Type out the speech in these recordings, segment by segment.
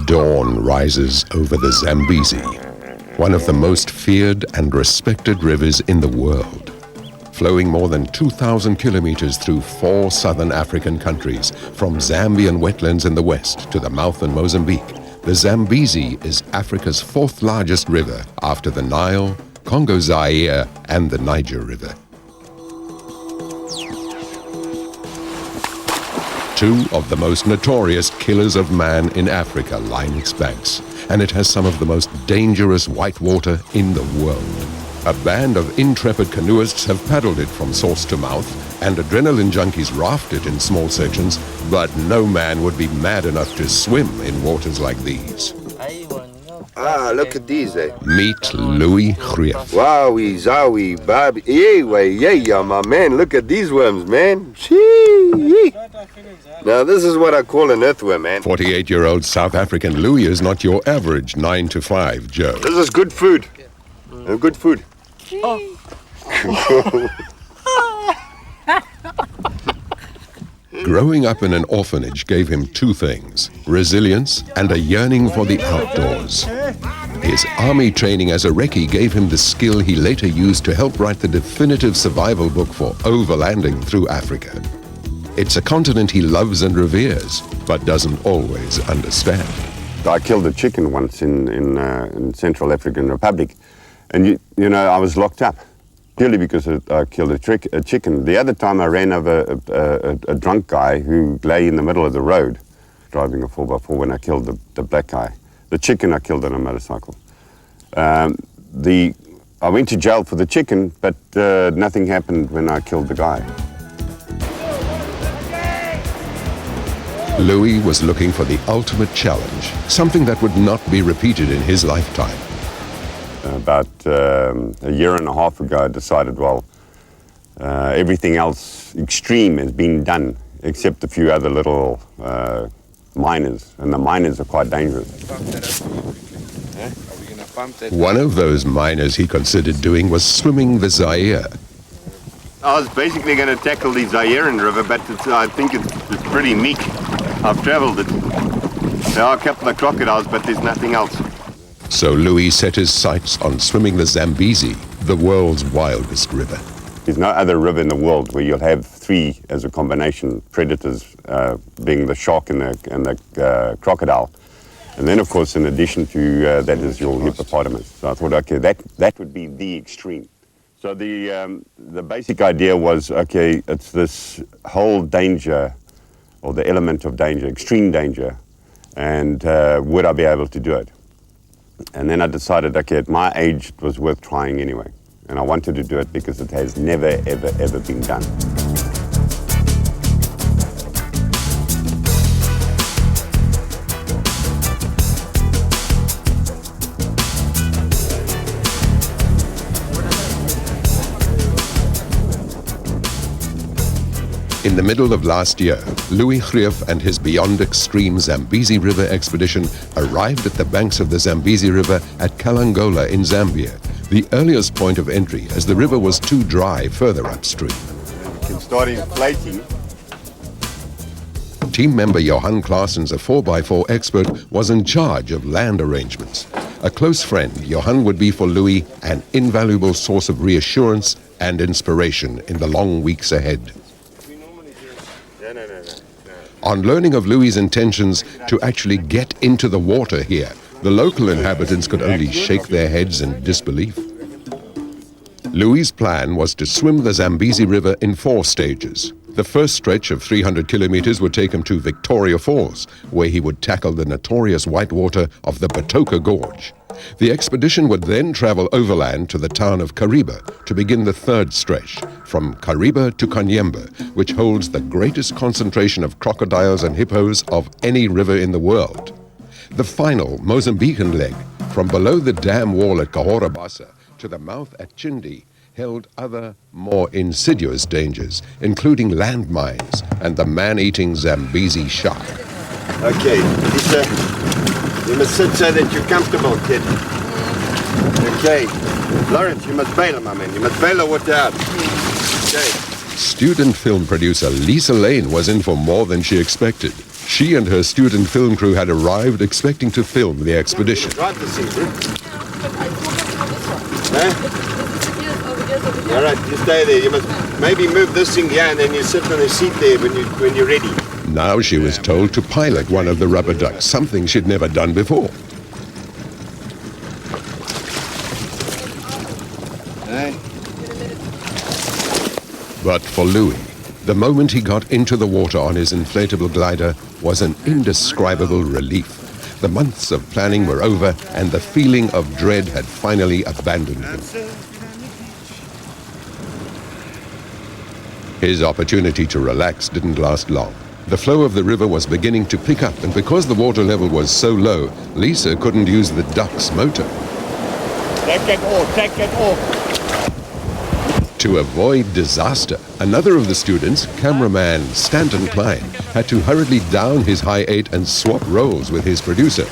Dawn rises over the Zambezi, one of the most feared and respected rivers in the world. Flowing more than 2,000 kilometers through 4 southern African countries, from Zambian wetlands in the west to the mouth in Mozambique, the Zambezi is Africa's 4th largest river after the Nile, Congo Zaire, and the Niger River. 2 of the most notorious killers of man in Africa line its banks, and it has some of the most dangerous whitewater in the world. A band of intrepid canoeists have paddled it from source to mouth, and adrenaline junkies raft it in small sections, but no man would be mad enough to swim in waters like these. Ah, look at these, eh? Meet Louis Greef. Wowie, zowie, babi. Yeah, my man, look at these worms, man. Chee. Now, this is what I call an earthworm, man. 48-year-old South African Louis is not your average 9-to-5 Joe. This is good food. Good food. Growing up in an orphanage gave him 2 things: resilience and a yearning for the outdoors. His army training as a recce gave him the skill he later used to help write the definitive survival book for overlanding through Africa. It's a continent he loves and reveres, but doesn't always understand. I killed a chicken once in Central African Republic, and you know, I was locked up purely because I killed a chicken. The other time I ran over a drunk guy who lay in the middle of the road, driving a 4x4 when I killed the black guy. The chicken I killed on a motorcycle. I went to jail for the chicken, but nothing happened when I killed the guy. Louis was looking for the ultimate challenge, something that would not be repeated in his lifetime. About a year and a half ago, I decided, well, everything else extreme has been done, except a few other little miners, and the miners are quite dangerous. One of those miners he considered doing was swimming the Zaire. I was basically going to tackle the Zairean River, but I think it's pretty meek. I've traveled it. There are a couple of crocodiles, but there's nothing else. So Louis set his sights on swimming the Zambezi, the world's wildest river. There's no other river in the world where you'll have 3 as a combination, predators being the shark and the crocodile. And then, of course, in addition to that is your hippopotamus. So I thought, okay, that would be the extreme. So the basic idea was, okay, it's this whole danger, or the element of danger, extreme danger, and would I be able to do it? And then I decided, okay, at my age, it was worth trying anyway. And I wanted to do it because it has never, ever, ever been done. In the middle of last year, Louis Greef and his Beyond Extreme Zambezi River expedition arrived at the banks of the Zambezi River at Kalangola in Zambia, the earliest point of entry as the river was too dry further upstream. You can start inflating. Team member Johan Claessens, a 4x4 expert, was in charge of land arrangements. A close friend, Johan would be for Louis an invaluable source of reassurance and inspiration in the long weeks ahead. On learning of Louis' intentions to actually get into the water here, the local inhabitants could only shake their heads in disbelief. Louis' plan was to swim the Zambezi River in 4 stages. The first stretch of 300 kilometers would take him to Victoria Falls, where he would tackle the notorious whitewater of the Batoka Gorge. The expedition would then travel overland to the town of Kariba to begin the 3rd stretch, from Kariba to Kanyemba, which holds the greatest concentration of crocodiles and hippos of any river in the world. The final Mozambican leg, from below the dam wall at Cahora Bassa to the mouth at Chindi, held other, more insidious dangers, including landmines and the man-eating Zambezi shark. Okay, you must sit so that you're comfortable, kid. Okay, Lawrence, you must bail, my man. You must bail the water out. Okay. Student film producer Lisa Lane was in for more than she expected. She and her student film crew had arrived expecting to film the expedition. Drive the thing, All right, you stay there. You must maybe move this thing here and then you sit on the seat there when you're ready. Now she was told to pilot one of the rubber ducks, something she'd never done before. But for Louis, the moment he got into the water on his inflatable glider was an indescribable relief. The months of planning were over and the feeling of dread had finally abandoned him. His opportunity to relax didn't last long. The flow of the river was beginning to pick up, and because the water level was so low, Lisa couldn't use the duck's motor. Take it off. To avoid disaster, another of the students, cameraman Stanton Klein, had to hurriedly down his high 8 and swap roles with his producer.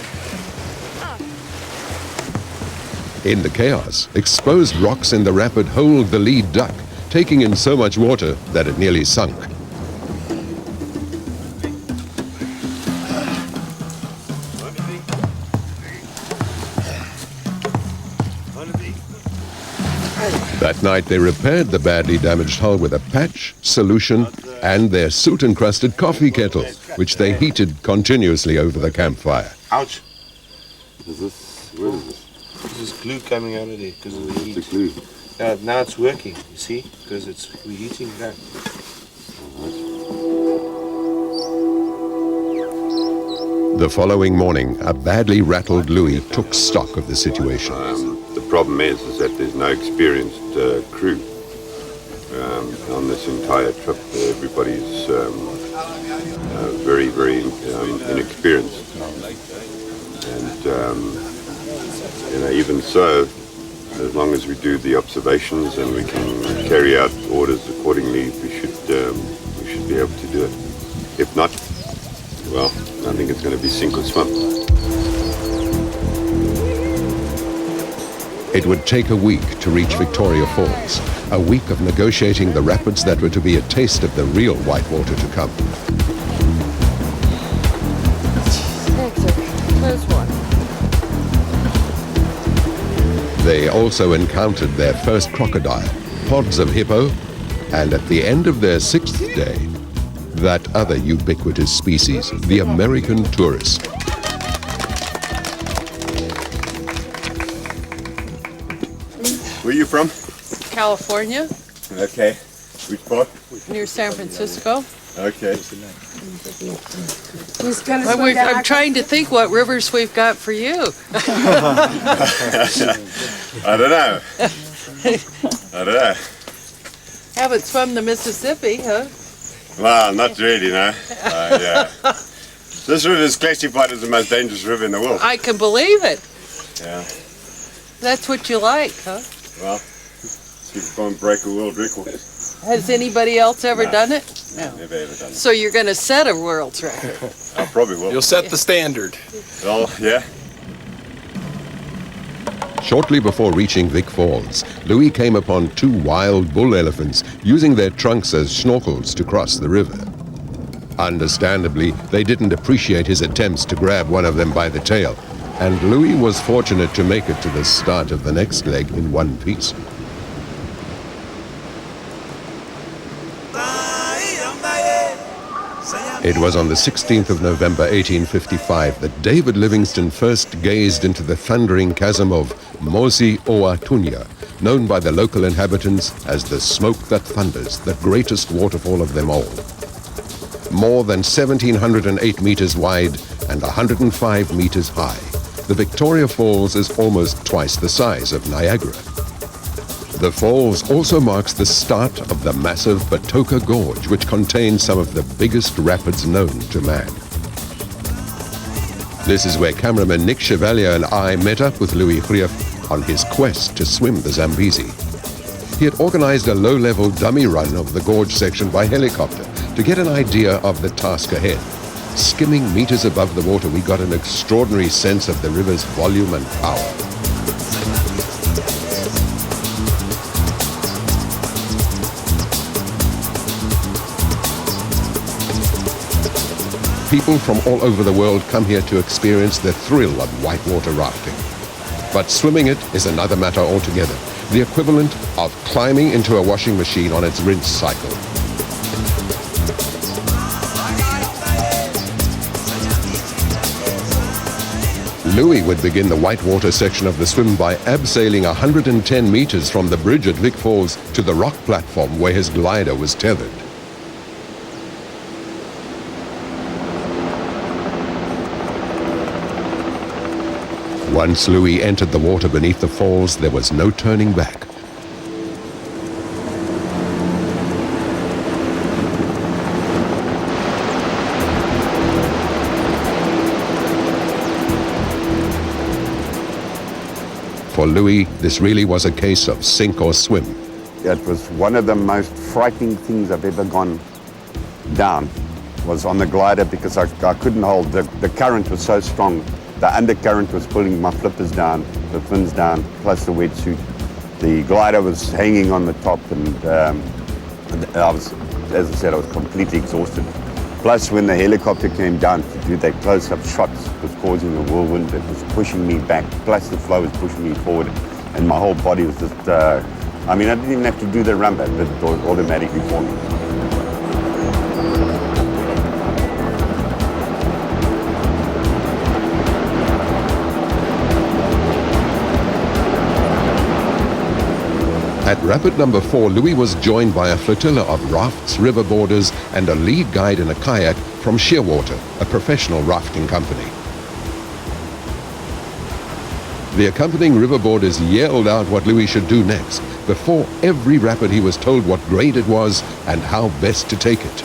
In the chaos, exposed rocks in the rapid hold the lead duck, taking in so much water that it nearly sunk. That night they repaired the badly damaged hull with a patch, solution, and their soot-encrusted coffee kettle, which they heated continuously over the campfire. Ouch. Where is this? This is glue coming out of there because of the heat. It's glue. Now it's working, you see, because we're heating it up. The following morning, a badly rattled Louis took stock of the situation. The problem is that there's no experienced crew on this entire trip. Everybody's very, very inexperienced. And even so, as long as we do the observations and we can carry out orders accordingly, we should be able to do it. If not, well, I think it's going to be sink or swim. It would take a week to reach Victoria Falls, a week of negotiating the rapids that were to be a taste of the real whitewater to come. Close one. They also encountered their first crocodile, pods of hippo, and at the end of their 6th day, that other ubiquitous species, the American tourist. Where are you from? California, Okay. Which part? near San Francisco. Okay. I'm trying to think what rivers we've got for you. I don't know. Haven't swum the Mississippi, huh? Well, not really, no. Yeah. This river is classified as the most dangerous river in the world. I can believe it. Yeah. That's what you like, huh? Well, see if we can't break a world record. Has anybody else ever done it? No. Never ever done it. So you're going to set a world's record. I probably will. You'll set the standard. Well, yeah. Shortly before reaching Vic Falls, Louis came upon 2 wild bull elephants using their trunks as snorkels to cross the river. Understandably, they didn't appreciate his attempts to grab one of them by the tail, and Louis was fortunate to make it to the start of the next leg in one piece. It was on the 16th of November 1855 that David Livingstone first gazed into the thundering chasm of Mosi Oatunya, known by the local inhabitants as the smoke that thunders, the greatest waterfall of them all. More than 1,708 meters wide and 105 meters high, the Victoria Falls is almost twice the size of Niagara. The falls also marks the start of the massive Batoka Gorge, which contains some of the biggest rapids known to man. This is where cameraman Nick Chevalier and I met up with Louis Grief on his quest to swim the Zambezi. He had organized a low-level dummy run of the gorge section by helicopter to get an idea of the task ahead. Skimming meters above the water, we got an extraordinary sense of the river's volume and power. People from all over the world come here to experience the thrill of whitewater rafting. But swimming it is another matter altogether, the equivalent of climbing into a washing machine on its rinse cycle. Louis would begin the whitewater section of the swim by abseiling 110 meters from the bridge at Vic Falls to the rock platform where his glider was tethered. Once Louis entered the water beneath the falls, there was no turning back. For Louis, this really was a case of sink or swim. It was one of the most frightening things I've ever gone down, was on the glider, because I couldn't hold. The current was so strong. The undercurrent was pulling my flippers down, the fins down, plus the wetsuit. The glider was hanging on the top, and I was, as I said, I was completely exhausted. Plus, when the helicopter came down to do that close-up shots, it was causing a whirlwind that was pushing me back. Plus, the flow was pushing me forward, and my whole body was just, I mean, I didn't even have to do the rumba, it did it automatically for me. At rapid number 4, Louis was joined by a flotilla of rafts, river boarders, and a lead guide in a kayak from Shearwater, a professional rafting company. The accompanying river boarders yelled out what Louis should do next. Before every rapid, he was told what grade it was and how best to take it.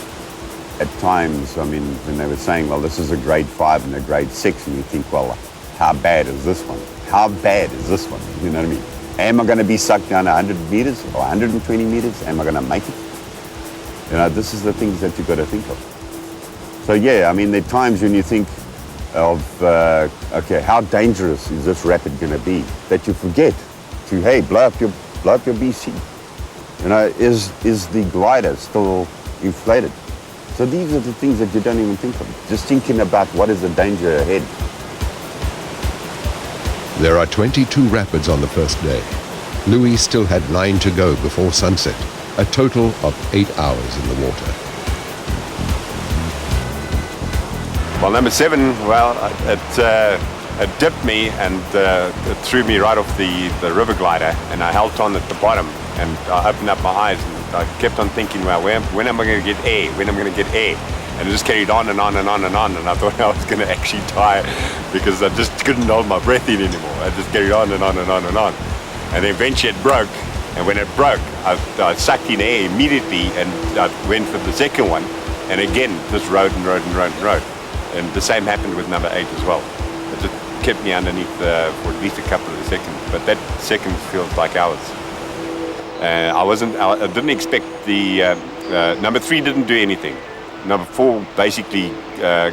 At times, I mean, when they were saying, well, this is a grade 5 and a grade 6, and you think, well, how bad is this one? How bad is this one? You know what I mean? Am I going to be sucked down 100 meters or 120 meters? Am I going to make it? You know, this is the things that you've got to think of. So yeah, I mean, there are times when you think of, okay, how dangerous is this rapid going to be? That you forget to, hey, blow up your BC. You know, is the glider still inflated? So these are the things that you don't even think of. Just thinking about what is the danger ahead. There are 22 rapids on the first day. Louis still had 9 to go before sunset, a total of 8 hours in the water. Well, number 7, well, it dipped me and it threw me right off the river glider, and I held on at the bottom, and I opened up my eyes, and I kept on thinking, well, when am I going to get air? When am I going to get air? And it just carried on and on and on and on, and I thought I was going to actually die because I just couldn't hold my breath in anymore. I just carried on and on and on and on. And then eventually it broke, and when it broke, I sucked in air immediately, and I went for the second one, and again, just rode and rode and rode and rode. And the same happened with number 8 as well. It just kept me underneath for at least a couple of seconds, but that second feels like hours. I didn't expect the, number 3 didn't do anything. Number 4 basically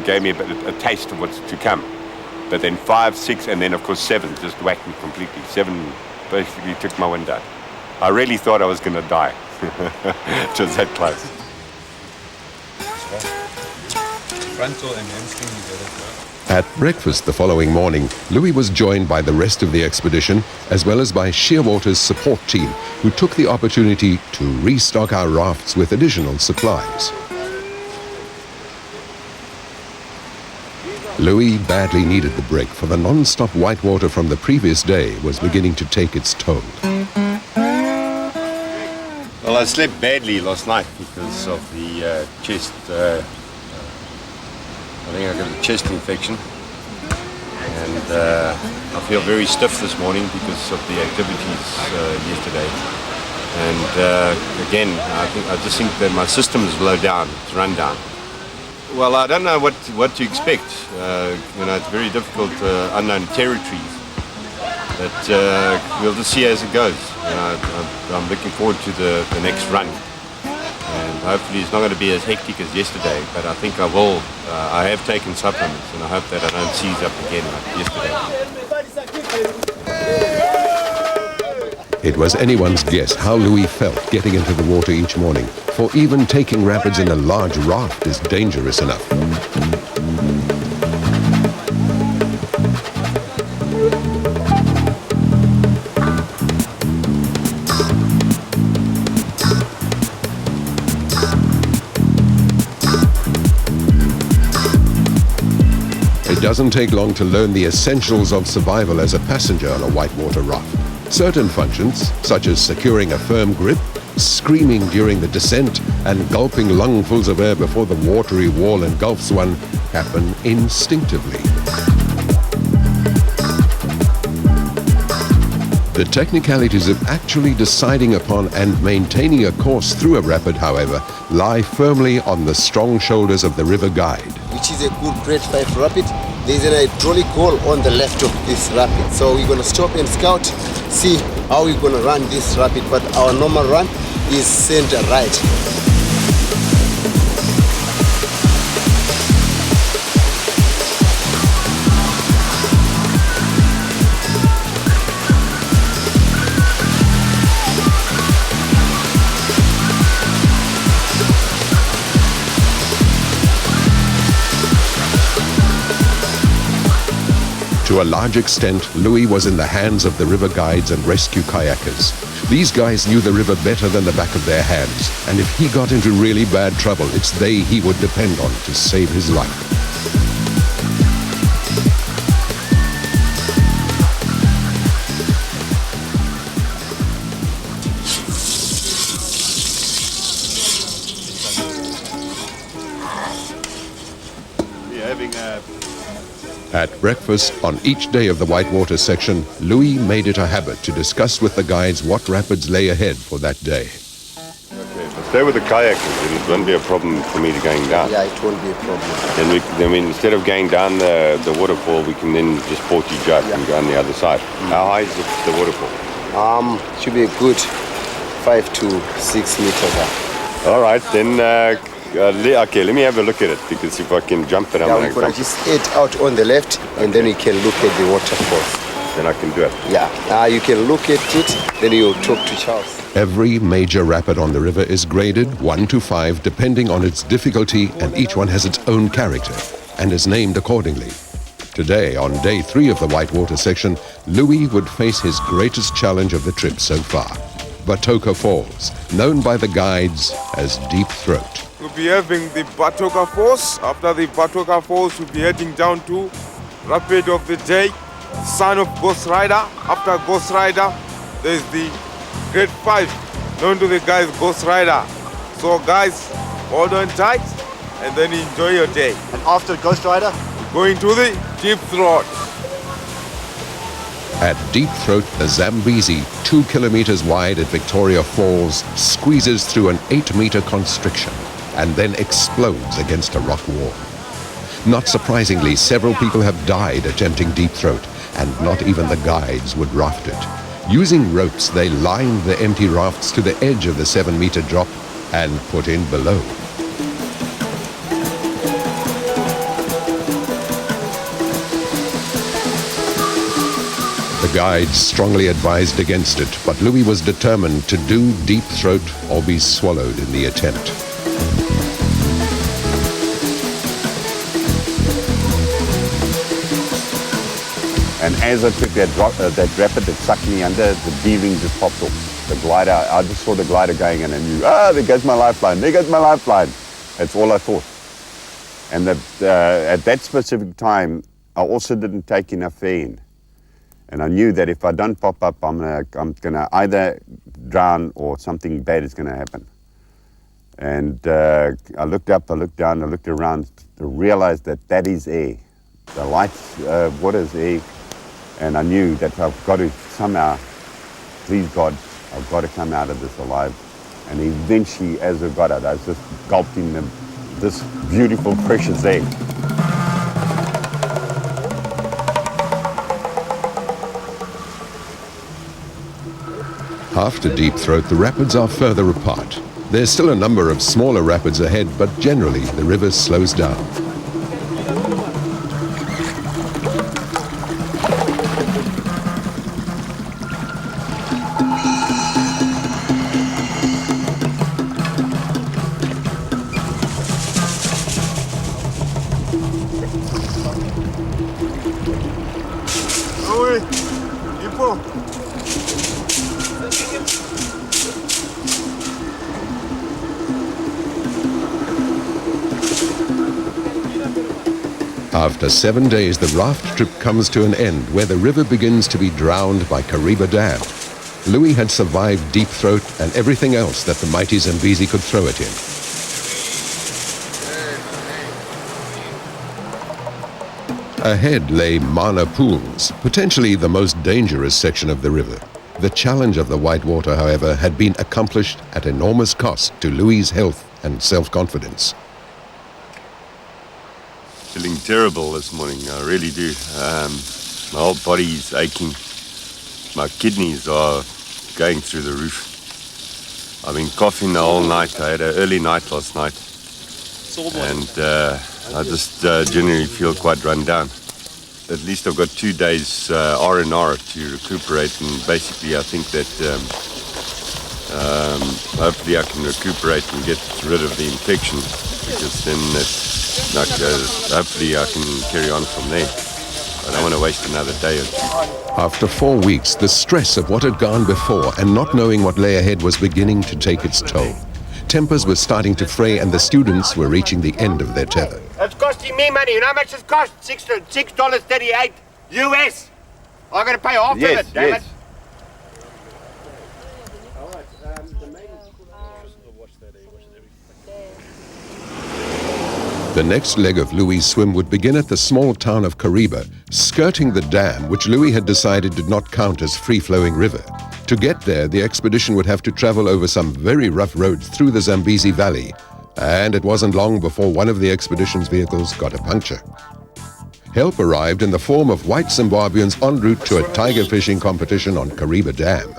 gave me a taste of what's to come. But then 5, 6, and then of course 7 just whacked me completely. 7 basically took my wind out. I really thought I was going to die. It was that close. Frontal and hamstring together. At breakfast the following morning, Louis was joined by the rest of the expedition, as well as by Shearwater's support team, who took the opportunity to restock our rafts with additional supplies. Louis badly needed the break, for the non-stop whitewater from the previous day was beginning to take its toll. Well, I slept badly last night because of the chest. I think I got a chest infection, and I feel very stiff this morning because of the activities yesterday. And again, I just think that my system is low down, it's run down. Well, I don't know what to expect. You know, it's very difficult, unknown territories. But we'll just see as it goes. You know, I'm looking forward to the next run. And hopefully it's not going to be as hectic as yesterday, but I think I will. I have taken supplements, and I hope that I don't seize up again like yesterday. It was anyone's guess how Louis felt getting into the water each morning, for even taking rapids in a large raft is dangerous enough. It doesn't take long to learn the essentials of survival as a passenger on a whitewater raft. Certain functions, such as securing a firm grip, screaming during the descent, and gulping lungfuls of air before the watery wall engulfs one, happen instinctively. The technicalities of actually deciding upon and maintaining a course through a rapid, however, lie firmly on the strong shoulders of the river guide. Which is a good grade 5 rapid. There's an hydraulic hole on the left of this rapid. So we're going to stop and scout, see how we're going to run this rapid. But our normal run is center right. To a large extent, Louis was in the hands of the river guides and rescue kayakers. These guys knew the river better than the back of their hands, and if he got into really bad trouble, it's they he would depend on to save his life. At breakfast on each day of the whitewater section, Louis made it a habit to discuss with the guides what rapids lay ahead for that day. Okay, if I stay with the kayakers, then it won't be a problem for me to going down. Yeah, it won't be a problem. Then instead of going down the waterfall, we can then just portage jump and go on the other side. How high is the waterfall? Should be a good 5 to 6 meters up. All right, then. Okay, let me have a look at it, because if I can jump it, I'm going to just head out on the left, and then we can look at the waterfalls. Then I can do it. Yeah, you can look at it, then you'll talk to Charles. Every major rapid on the river is graded 1 to 5 depending on its difficulty, and each one has its own character and is named accordingly. Today, on day 3 of the whitewater section, Louis would face his greatest challenge of the trip so far, Batoka Falls, known by the guides as Deep Throat. We'll be having the Batoka Falls. After the Batoka Falls, we'll be heading down to Rapid of the Day, Son of Ghost Rider. After Ghost Rider, there's the Grade 5, known to the guys Ghost Rider. So guys, hold on tight and then enjoy your day. And after Ghost Rider? Going to the Deep Throat. At Deep Throat, the Zambezi, 2 kilometers wide at Victoria Falls, squeezes through an 8-meter constriction and then explodes against a rock wall. Not surprisingly, several people have died attempting Deep Throat, and not even the guides would raft it. Using ropes, they lined the empty rafts to the edge of the 7-meter drop and put in below. The guides strongly advised against it, but Louis was determined to do Deep Throat or be swallowed in the attempt. And as I took that rapid that sucked me under, the D-ring just popped off. The glider, I just saw the glider going and I knew, there goes my lifeline, there goes my lifeline. That's all I thought. And at that specific time, I also didn't take enough air in. And I knew that if I don't pop up, I'm gonna either drown or something bad is gonna happen. And I looked up, I looked down, I looked around to realize that is air. The light water is air. And I knew that I've got to somehow, please God, I've got to come out of this alive. And eventually, as I got out, I was just gulped in this beautiful, precious air. After Deep Throat, the rapids are further apart. There's still a number of smaller rapids ahead, but generally the river slows down. After 7 days, the raft trip comes to an end where the river begins to be drowned by Kariba Dam. Louis had survived Deep Throat and everything else that the mighty Zambezi could throw at him. Ahead lay Mana Pools, potentially the most dangerous section of the river. The challenge of the whitewater, however, had been accomplished at enormous cost to Louis' health and self-confidence. Feeling terrible this morning, I really do. My whole body is aching. My kidneys are going through the roof. I've been coughing the whole night. I had an early night last night. And I just generally feel quite run down. At least I've got 2 days R&R to recuperate, and basically I think that hopefully I can recuperate and get rid of the infection, because then hopefully I can carry on from there. I don't want to waste another day or two. After 4 weeks, the stress of what had gone before and not knowing what lay ahead was beginning to take its toll. Tempers were starting to fray and the students were reaching the end of their tether. It's costing me money. You know how much it cost? $6.38 US. I'm going to pay half of it, damn it. The next leg of Louis' swim would begin at the small town of Kariba, skirting the dam, which Louis had decided did not count as free-flowing river. To get there, the expedition would have to travel over some very rough roads through the Zambezi Valley, and it wasn't long before one of the expedition's vehicles got a puncture. Help arrived in the form of white Zimbabweans en route to a tiger fishing competition on Kariba Dam.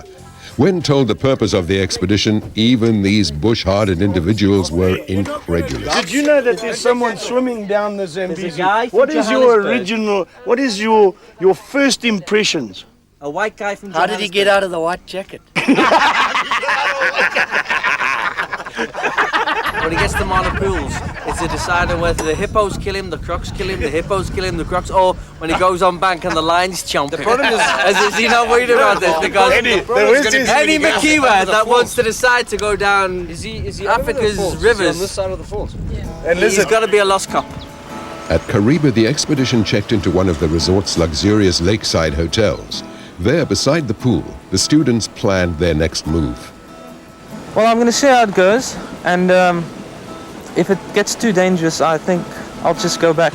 When told the purpose of the expedition, even these bush-hardened individuals were incredulous. Did you know that there's someone swimming down the Zambezi? What is your original, what is your first impressions? A white guy from How did he get out of the white jacket? When he gets to Mana Pools, it's a decider whether the hippos kill him, the crocs kill him, the hippos kill him, the crocs, or when he goes on bank and the lions chomp him. The problem is he's not worried about this, because any Makiwa that wants to decide to go down Africa's rivers, on this side of the falls. Yeah. He's got to be a lost cop. At Kariba, the expedition checked into one of the resort's luxurious lakeside hotels. There, beside the pool, the students planned their next move. Well, I'm going to see how it goes, and if it gets too dangerous, I think I'll just go back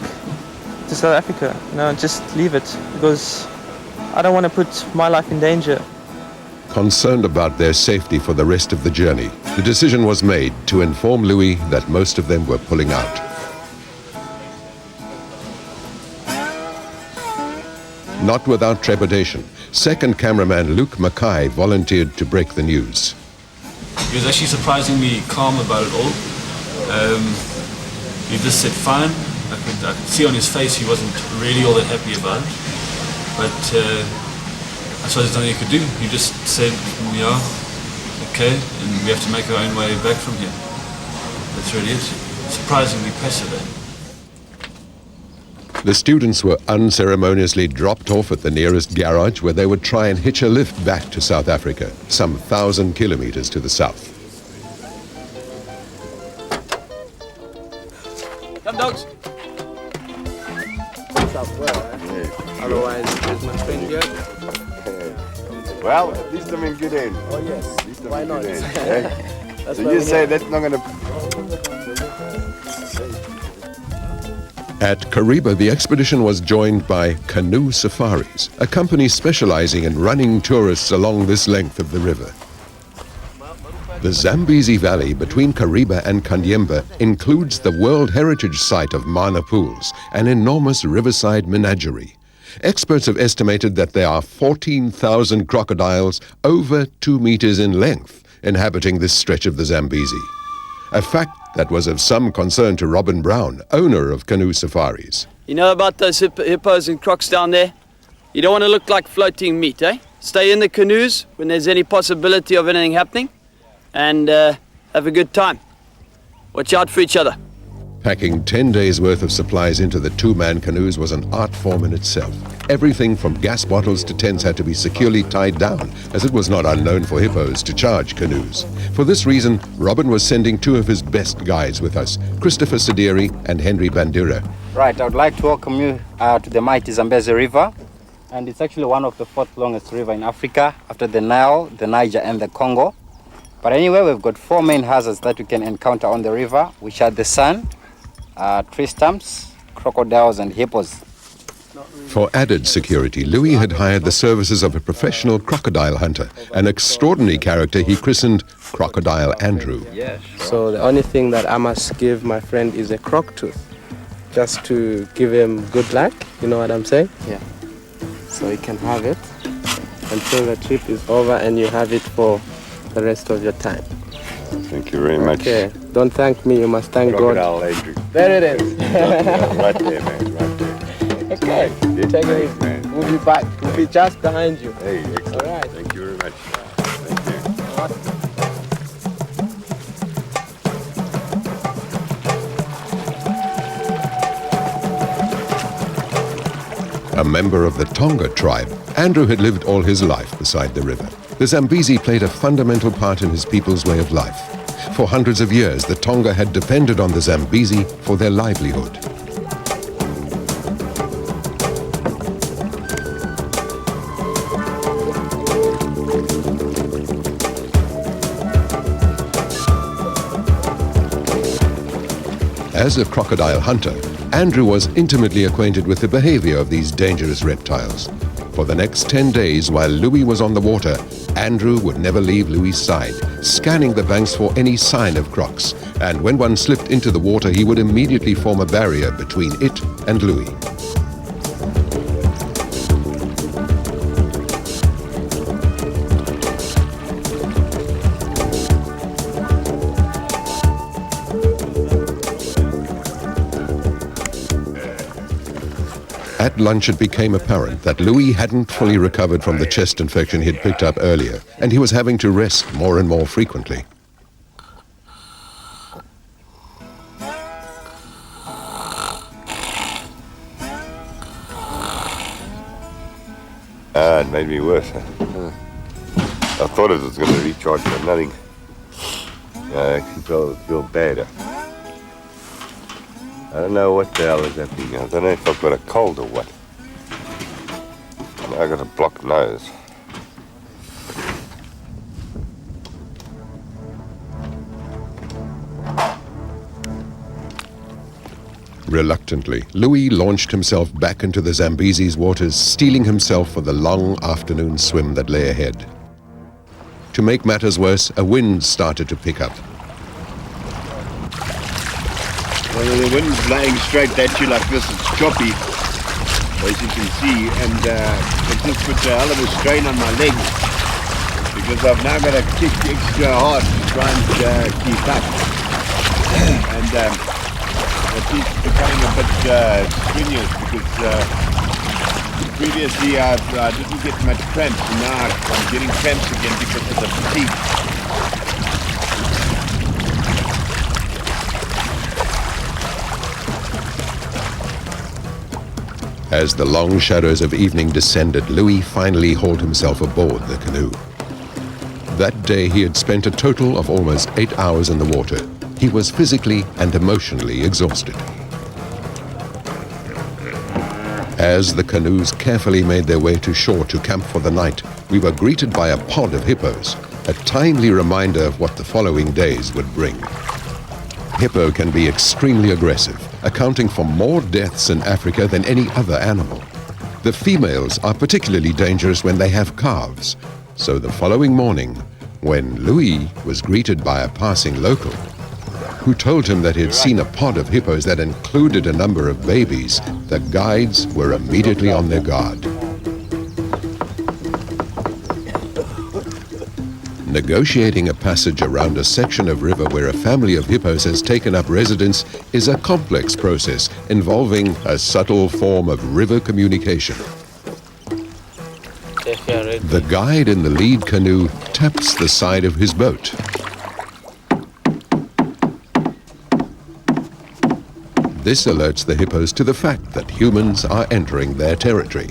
to South Africa. Just leave it, because I don't want to put my life in danger. Concerned about their safety for the rest of the journey, the decision was made to inform Louis that most of them were pulling out. Not without trepidation, second cameraman Luke Mackay volunteered to break the news. He was actually surprisingly calm about it all. He just said fine. I could see on his face he wasn't really all that happy about it. But I suppose there's nothing he could do. He just said, yeah, okay, and we have to make our own way back from here. That's really it. Surprisingly passive. The students were unceremoniously dropped off at the nearest garage, where they would try and hitch a lift back to South Africa, some 1,000 kilometers to the south. Come, dogs. Otherwise, is my spin good? Well, at least I'm in good end. Oh yes. At least I'm Why in not? good end. Yeah. So you say that's not going to... At Kariba, the expedition was joined by Canoe Safaris, a company specializing in running tourists along this length of the river. The Zambezi Valley between Kariba and Kanyemba includes the World Heritage Site of Mana Pools, an enormous riverside menagerie. Experts have estimated that there are 14,000 crocodiles over 2 meters in length inhabiting this stretch of the Zambezi. A fact that was of some concern to Robin Brown, owner of Canoe Safaris. You know about those hippos and crocs down there? You don't want to look like floating meat, eh? Stay in the canoes when there's any possibility of anything happening, and have a good time. Watch out for each other. Packing 10 days' worth of supplies into the two-man canoes was an art form in itself. Everything from gas bottles to tents had to be securely tied down, as it was not unknown for hippos to charge canoes. For this reason, Robin was sending 2 of his best guides with us, Christopher Sideri and Henry Bandura. Right, I would like to welcome you to the mighty Zambezi River. And it's actually one of the 4th longest river in Africa after the Nile, the Niger and the Congo. But anyway, we've got 4 main hazards that we can encounter on the river, which are the sun, tree stumps, crocodiles and hippos. For added security, Louis had hired the services of a professional crocodile hunter, an extraordinary character he christened Crocodile Andrew. So the only thing that I must give my friend is a croc tooth, just to give him good luck, you know what I'm saying? Yeah. So he can have it until the trip is over and you have it for the rest of your time. Thank you very much. Okay, don't thank me, you must thank Crocodile God. Andrew. There it is. Right there, man, right there. Okay, take it easy. Man. We'll be back. We'll be just behind you. Hey, excellent. All right. Thank you very much. Thank you. A member of the Tonga tribe, Andrew had lived all his life beside the river. The Zambezi played a fundamental part in his people's way of life. For hundreds of years, the Tonga had depended on the Zambezi for their livelihood. As a crocodile hunter, Andrew was intimately acquainted with the behavior of these dangerous reptiles. For the next 10 days, while Louis was on the water, Andrew would never leave Louis's side, scanning the banks for any sign of crocs. And when one slipped into the water, he would immediately form a barrier between it and Louis. At lunch, it became apparent that Louis hadn't fully recovered from the chest infection he'd picked up earlier, and he was having to rest more and more frequently. It made me worse. I thought it was going to recharge, but nothing. I can feel bad. I don't know what the hell is happening. I don't know if I've got a cold or what. I got a blocked nose. Reluctantly, Louis launched himself back into the Zambezi's waters, steeling himself for the long afternoon swim that lay ahead. To make matters worse, a wind started to pick up. Well, the wind's blowing straight at you like this. It's choppy, as you can see, and it just puts a hell of a strain on my legs because I've now got to kick extra hard to try and keep up. And it is becoming a bit strenuous because previously I didn't get much cramps, and now I'm getting cramps again because of the fatigue. As the long shadows of evening descended, Louis finally hauled himself aboard the canoe. That day he had spent a total of almost 8 hours in the water. He was physically and emotionally exhausted. As the canoes carefully made their way to shore to camp for the night, we were greeted by a pod of hippos, a timely reminder of what the following days would bring. Hippo can be extremely aggressive, accounting for more deaths in Africa than any other animal. The females are particularly dangerous when they have calves. So the following morning, when Louis was greeted by a passing local, who told him that he had seen a pod of hippos that included a number of babies, the guides were immediately on their guard. Negotiating a passage around a section of river where a family of hippos has taken up residence is a complex process involving a subtle form of river communication. The guide in the lead canoe taps the side of his boat. This alerts the hippos to the fact that humans are entering their territory.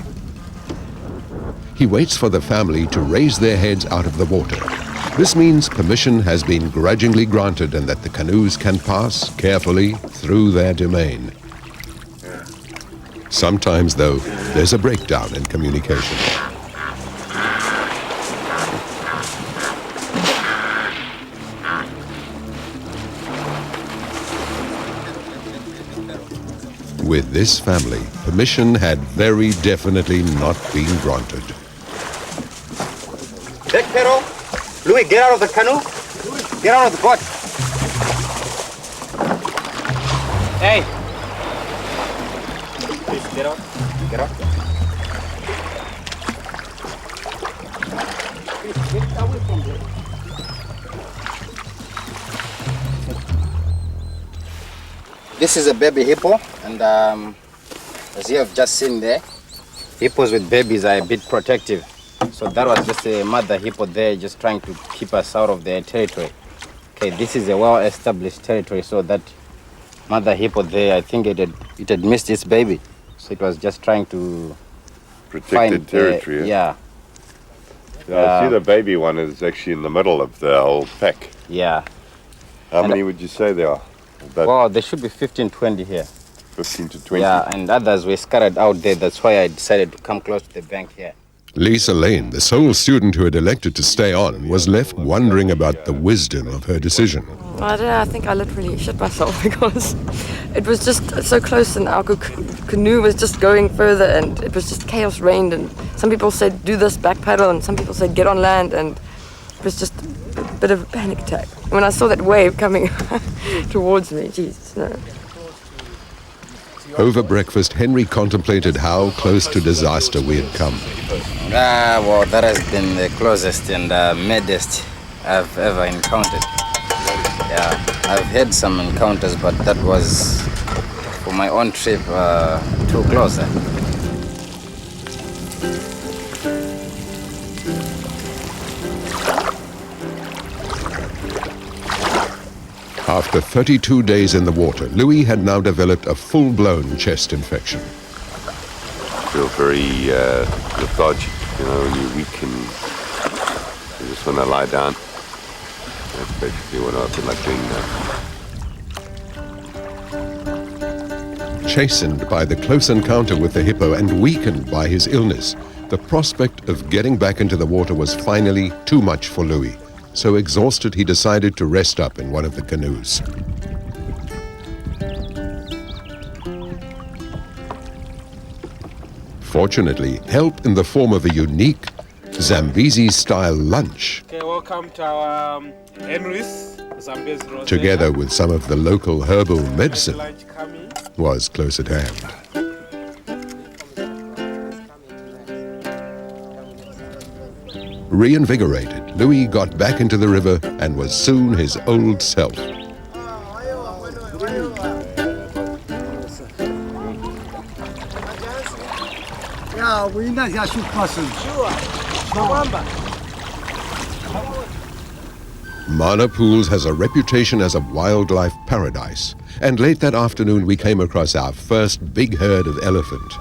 He waits for the family to raise their heads out of the water. This means permission has been grudgingly granted and that the canoes can pass carefully through their domain. Sometimes, though, there's a breakdown in communication. With this family, permission had very definitely not been granted. Back pedal. Louis, get out of the canoe. Get out of the boat. Hey. Please, get out. Get out. Get away from there. This is a baby hippo, and as you have just seen there, hippos with babies are a bit protective. So that was just a mother hippo there just trying to keep us out of their territory. Okay, this is a well-established territory, so that mother hippo there, I think it had missed its baby. So it was just trying to Protected territory. Yeah. Yeah, I see the baby one is actually in the middle of the whole pack. Yeah. How many would you say there are? Well, there should be 15, 20 here. 15 to 20? Yeah, and others were scattered out there. That's why I decided to come close to the bank here. Lisa Lane, the sole student who had elected to stay on, was left wondering about the wisdom of her decision. I don't know, I think I literally shit myself because it was just so close and our canoe was just going further and it was just chaos reigned, and some people said do this back paddle and some people said get on land, and it was just a bit of a panic attack. When I saw that wave coming towards me, Jesus, no. Over breakfast, Henry contemplated how close to disaster we had come. Well, that has been the closest and maddest I've ever encountered. Yeah, I've had some encounters, but that was, for my own trip, too close. After 32 days in the water, Louis had now developed a full-blown chest infection. Feel very lethargic, you know, when you're weak and you just want to lie down. That's basically what I feel like doing now. Chastened by the close encounter with the hippo and weakened by his illness, the prospect of getting back into the water was finally too much for Louis. So exhausted, he decided to rest up in one of the canoes. Fortunately, help in the form of a unique Zambezi-style lunch, Okay, welcome to our Henry's Zambezi River. together with some of the local herbal medicine, was close at hand. Reinvigorated, Louis got back into the river and was soon his old self. Mana Pools has a reputation as a wildlife paradise, and late that afternoon we came across our first big herd of elephant.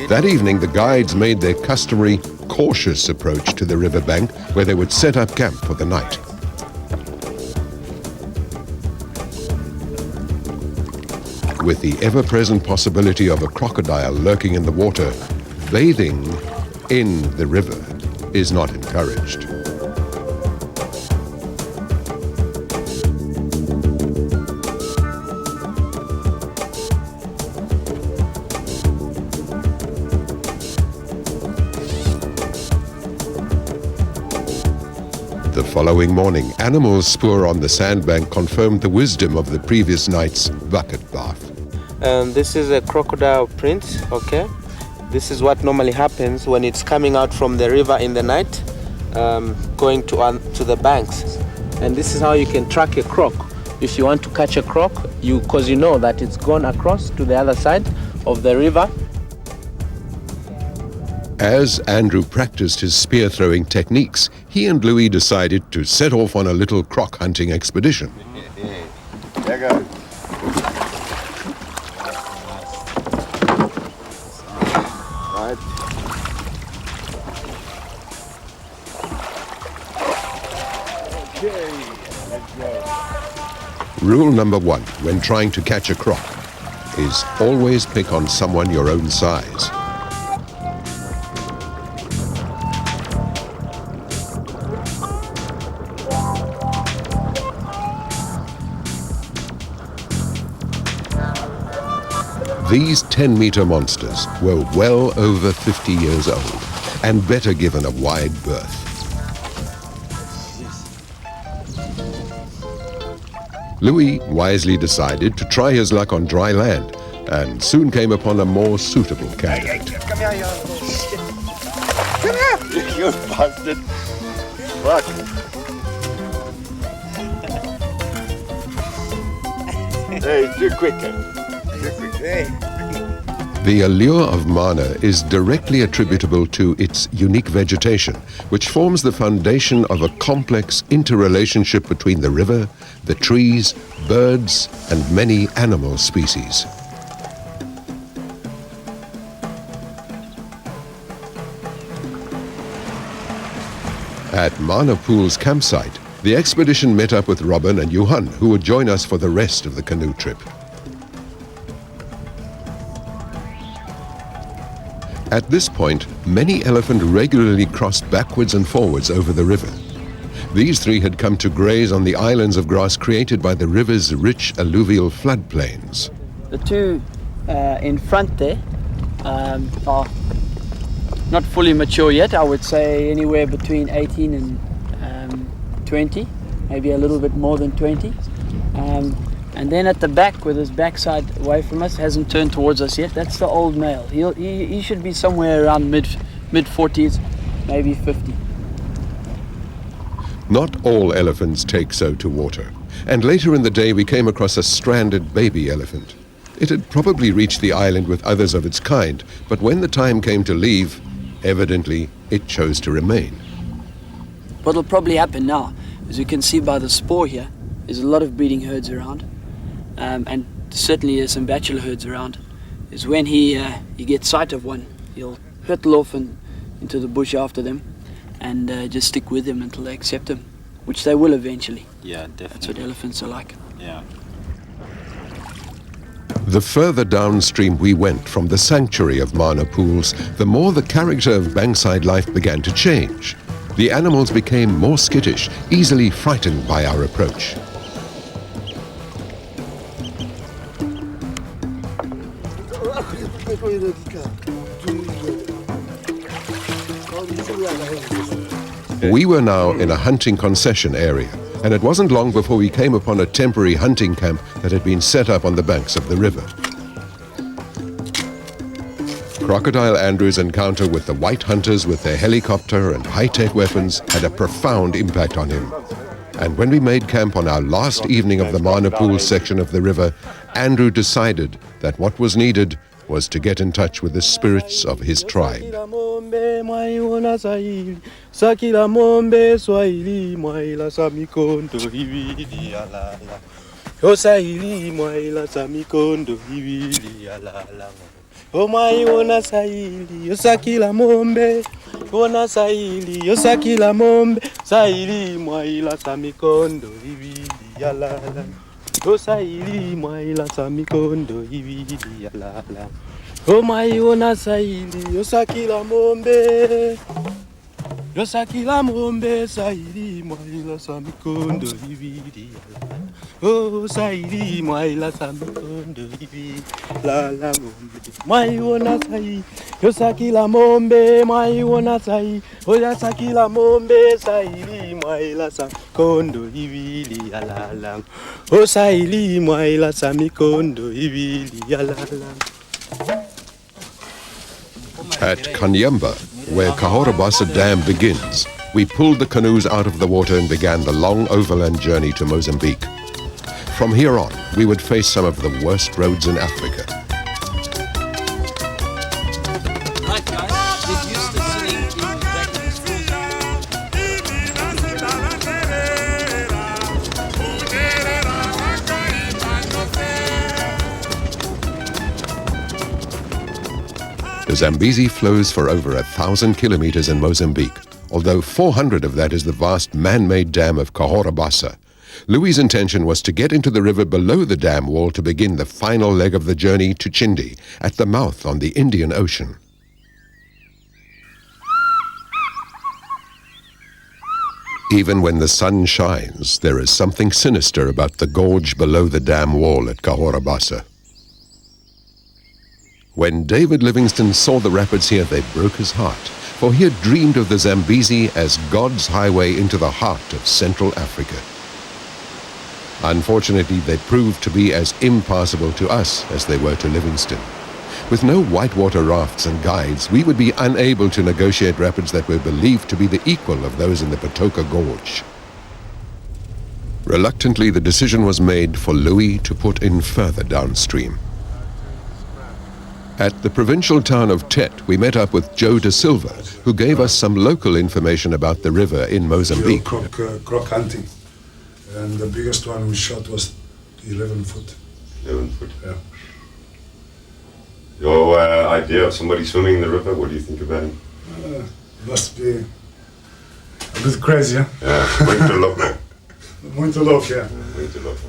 That evening, the guides made their customary cautious approach to the riverbank, where they would set up camp for the night. With the ever-present possibility of a crocodile lurking in the water, bathing in the river is not encouraged. The following morning, animals' spoor on the sandbank confirmed the wisdom of the previous night's bucket bath. This is a crocodile print, okay? This is what normally happens when it's coming out from the river in the night, going to the banks. And this is how you can track a croc. If you want to catch a croc, because you know that it's gone across to the other side, of the river. As Andrew practiced his spear-throwing techniques, he and Louis decided to set off on a little croc hunting expedition. There goes. Right. Okay, let's go. Rule number 1 when trying to catch a croc is always pick on someone your own size. These 10-meter monsters were well over 50 years old and better given a wide berth. Louis wisely decided to try his luck on dry land and soon came upon a more suitable candidate. Come here, you shit. Come here! You bastard. What? Hey, too quick. Hey. The allure of Mana is directly attributable to its unique vegetation, which forms the foundation of a complex interrelationship between the river, the trees, birds, and many animal species. At Mana Pool's campsite, the expedition met up with Robin and Johan, who would join us for the rest of the canoe trip. At this point, many elephant regularly crossed backwards and forwards over the river. These three had come to graze on the islands of grass created by the river's rich alluvial floodplains. The two in front there are not fully mature yet. I would say anywhere between 18 and 20, maybe a little bit more than 20. And then at the back, with his backside away from us, hasn't turned towards us yet. That's the old male. He should be somewhere around mid 40s, maybe 50. Not all elephants take so to water, and later in the day we came across a stranded baby elephant. It had probably reached the island with others of its kind, but when the time came to leave, evidently it chose to remain. What'll probably happen now, as you can see by the spoor here, there's a lot of breeding herds around. And certainly there's some bachelor herds around, is when he gets sight of one, he'll hurtle off into the bush after them and just stick with them until they accept him, which they will eventually. Yeah, definitely. That's what elephants are like. Yeah. The further downstream we went from the sanctuary of Mana Pools, the more the character of bankside life began to change. The animals became more skittish, easily frightened by our approach. We were now in a hunting concession area, and it wasn't long before we came upon a temporary hunting camp that had been set up on the banks of the river. Crocodile Andrew's encounter with the white hunters with their helicopter and high-tech weapons had a profound impact on him. And when we made camp on our last evening of the Mana Pool section of the river, Andrew decided that what was needed was to get in touch with the spirits of his tribe. Oh my ona saili, yosakila mombe, ona saili, yosakila mombe, saili mwaila samikondo ibili yalala. Oh saili mwaila samikondo ibili yalala. Oh my ona saili, yosakila mombe, yosakila mombe, saili mwaila samikondo ibili yalala. Oh saili mwaila samikondo ibili yalala. Maiona sai, yosakila mombe, maiona sai, oyasakila mombe, saili maila sa kondo ibili yalala. O saili maila sa mikondo ibili yalala. At Kanyamba, where Kahorobasa Dam begins, we pulled the canoes out of the water and began the long overland journey to Mozambique. From here on, we would face some of the worst roads in Africa. The Zambezi flows for over 1,000 kilometers in Mozambique, although 400 of that is the vast man-made dam of Cahora. Louis' intention was to get into the river below the dam wall to begin the final leg of the journey to Chindi, at the mouth on the Indian Ocean. Even when the sun shines, there is something sinister about the gorge below the dam wall at Cahora. When David Livingstone saw the rapids here, they broke his heart, for he had dreamed of the Zambezi as God's highway into the heart of Central Africa. Unfortunately, they proved to be as impassable to us as they were to Livingstone. With no whitewater rafts and guides, we would be unable to negotiate rapids that were believed to be the equal of those in the Patoka Gorge. Reluctantly, the decision was made for Louis to put in further downstream. At the provincial town of Tet, we met up with Joe Da Silva, who gave us some local information about the river in Mozambique. Croc hunting, and the biggest one we shot was 11 foot. 11 foot? Yeah. Your idea of somebody swimming in the river, what do you think about him? Must be a bit crazy, huh? Yeah, muito loco. Muito louco, yeah. Muito loco.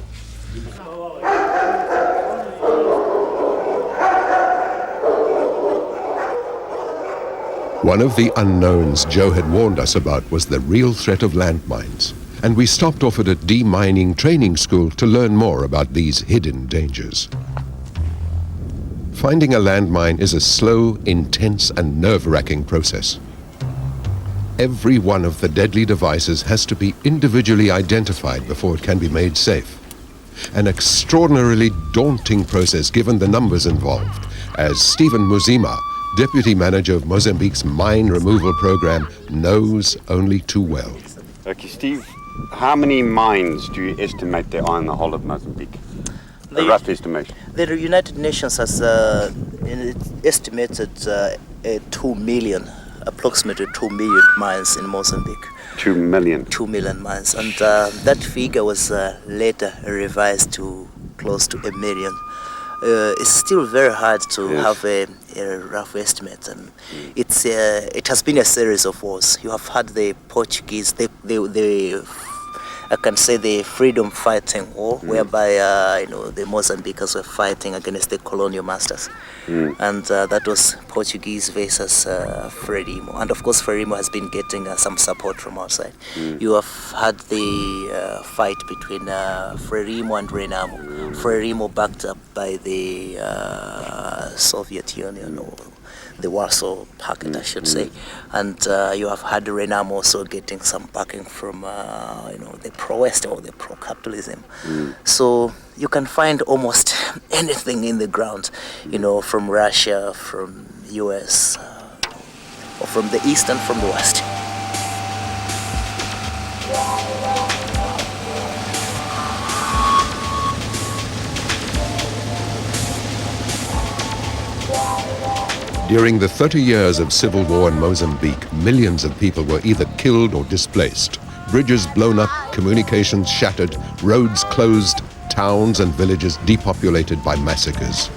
One of the unknowns Joe had warned us about was the real threat of landmines, and we stopped off at a demining training school to learn more about these hidden dangers. Finding a landmine is a slow, intense, and nerve-wracking process. Every one of the deadly devices has to be individually identified before it can be made safe. An extraordinarily daunting process given the numbers involved, as Stephen Muzima, Deputy Manager of Mozambique's mine removal program, knows only too well. Okay, Steve, how many mines do you estimate there are in the whole of Mozambique? A rough estimation. The United Nations has estimated 2 million, approximately 2 million mines in Mozambique. 2 million? 2 million mines. And that figure was later revised to close to 1 million. It's still very hard to have a rough estimate. And it has been a series of wars. You have had the Portuguese, I can say the freedom fighting war, whereby the Mozambicans were fighting against the colonial masters, and that was Portuguese versus Frelimo, and of course Frelimo has been getting some support from outside. You have had the fight between Frelimo and Renamo. Frelimo backed up by the Soviet Union, or the Warsaw Pact, I should say, and you have had Renamo also getting some backing from the pro-West or the pro-capitalism. So you can find almost anything in the ground, from Russia, from US, or from the East and from the West. During the 30 years of civil war in Mozambique, millions of people were either killed or displaced. Bridges blown up, communications shattered, roads closed, towns and villages depopulated by massacres.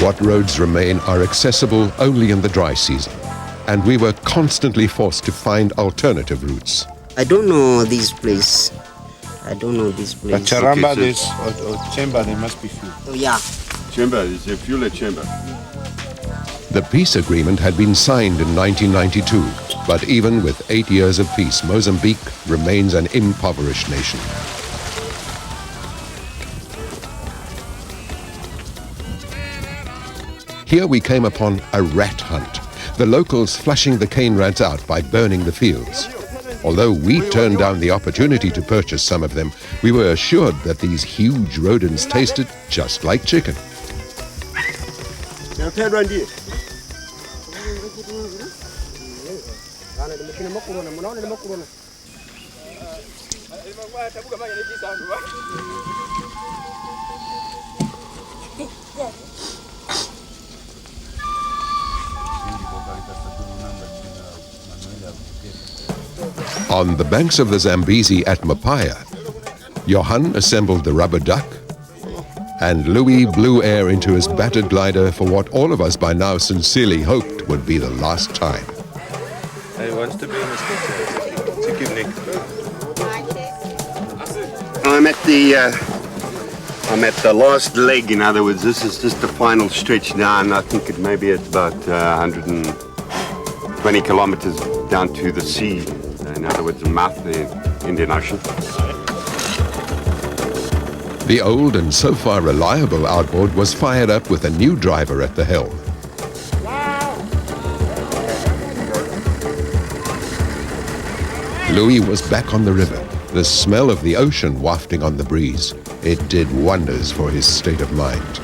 What roads remain are accessible only in the dry season, and we were constantly forced to find alternative routes. I don't know this place. I don't know this place. But Charamba, or Chamber, there must be fuel. Oh, yeah. Chamber, is there fuel at Chamber? The peace agreement had been signed in 1992, but even with 8 years of peace, Mozambique remains an impoverished nation. Here we came upon a rat hunt, the locals flushing the cane rats out by burning the fields. Although we turned down the opportunity to purchase some of them, we were assured that these huge rodents tasted just like chicken. On the banks of the Zambezi at Mapaya, Johan assembled the rubber duck, and Louis blew air into his battered glider for what all of us by now sincerely hoped would be the last time. He wants to be in the I'm at the last leg. In other words, this is just the final stretch down. I think it may be at about 120 kilometers down to the sea. In other words, the mouth of the Indian Ocean. The old and so far reliable outboard was fired up with a new driver at the helm. Louis was back on the river, the smell of the ocean wafting on the breeze. It did wonders for his state of mind.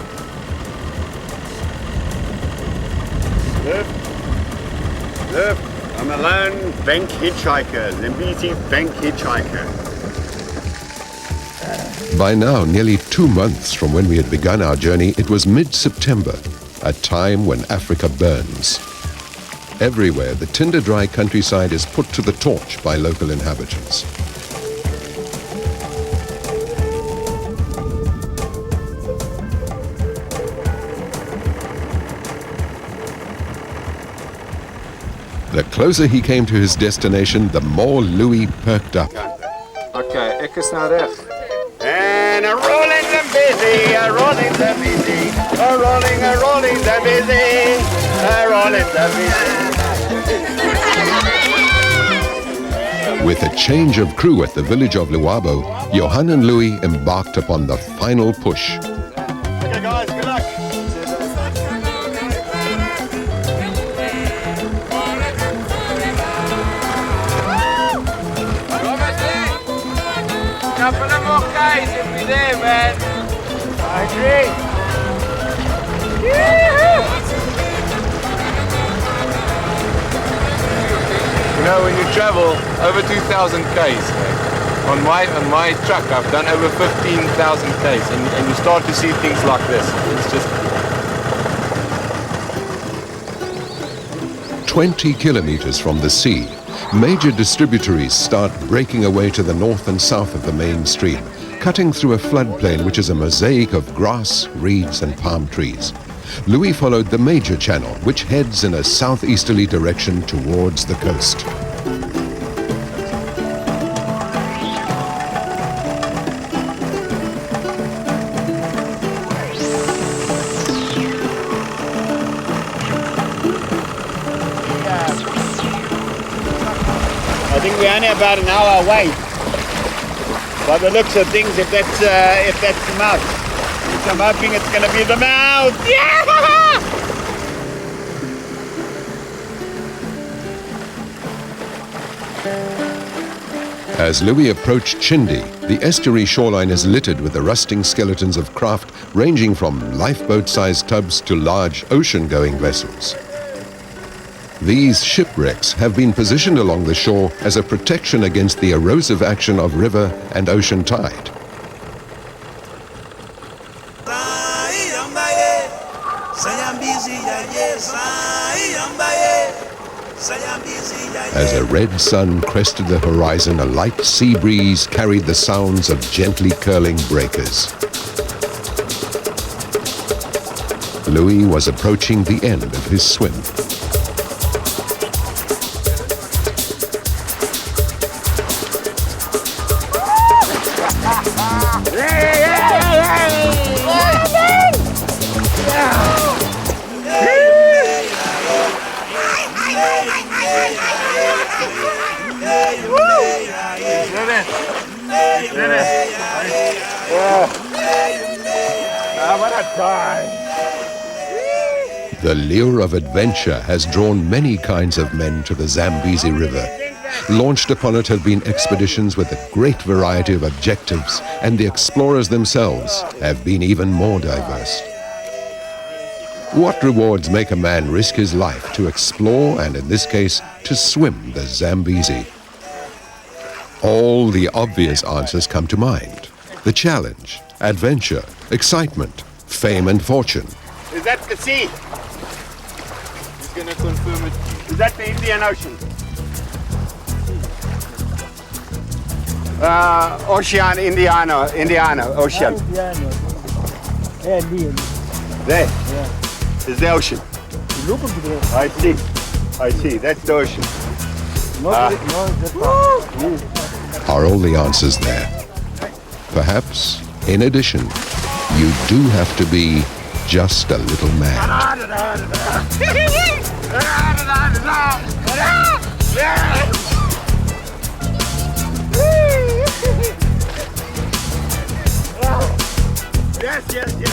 Look, I'm a lone bank hitchhiker, Zambezi bank hitchhiker. By now, nearly 2 months from when we had begun our journey, it was mid-September, a time when Africa burns. Everywhere, the tinder-dry countryside is put to the torch by local inhabitants. The closer he came to his destination, the more Louis perked up. Okay, ek is nou reg. And a rolling Zambezi, a rolling Zambezi, a rolling Zambezi, a rolling Zambezi. With a change of crew at the village of Luabo, Johan and Louis embarked upon the final push. Okay guys, good luck. Couple of more guys if we're there, man. I agree. You know, when you travel over 2,000 Ks, on my truck I've done over 15,000 Ks, and you start to see things like this. It's just 20 kilometers from the sea, major distributaries start breaking away to the north and south of the main stream, cutting through a floodplain which is a mosaic of grass, reeds and palm trees. Louis followed the major channel, which heads in a southeasterly direction towards the coast. I think we're only about an hour away. By the looks of things, if that's the mouth. I'm hoping it's going to be the mouth. Yeah! As Louis approached Chindi, the estuary shoreline is littered with the rusting skeletons of craft ranging from lifeboat-sized tubs to large ocean-going vessels. These shipwrecks have been positioned along the shore as a protection against the erosive action of river and ocean tide. As a red sun crested the horizon, a light sea breeze carried the sounds of gently curling breakers. Louis was approaching the end of his swim. The lure of adventure has drawn many kinds of men to the Zambezi River. Launched upon it have been expeditions with a great variety of objectives, and the explorers themselves have been even more diverse. What rewards make a man risk his life to explore, and in this case, to swim the Zambezi? All the obvious answers come to mind. The challenge, adventure, excitement, fame and fortune. Is that the sea? He's going to confirm it. Is that the Indian Ocean? Ocean, Indiana, Ocean. There is the ocean. I see, that's the ocean. Are all the answers there? Perhaps, in addition, you do have to be just a little mad. Yes, yes, yes.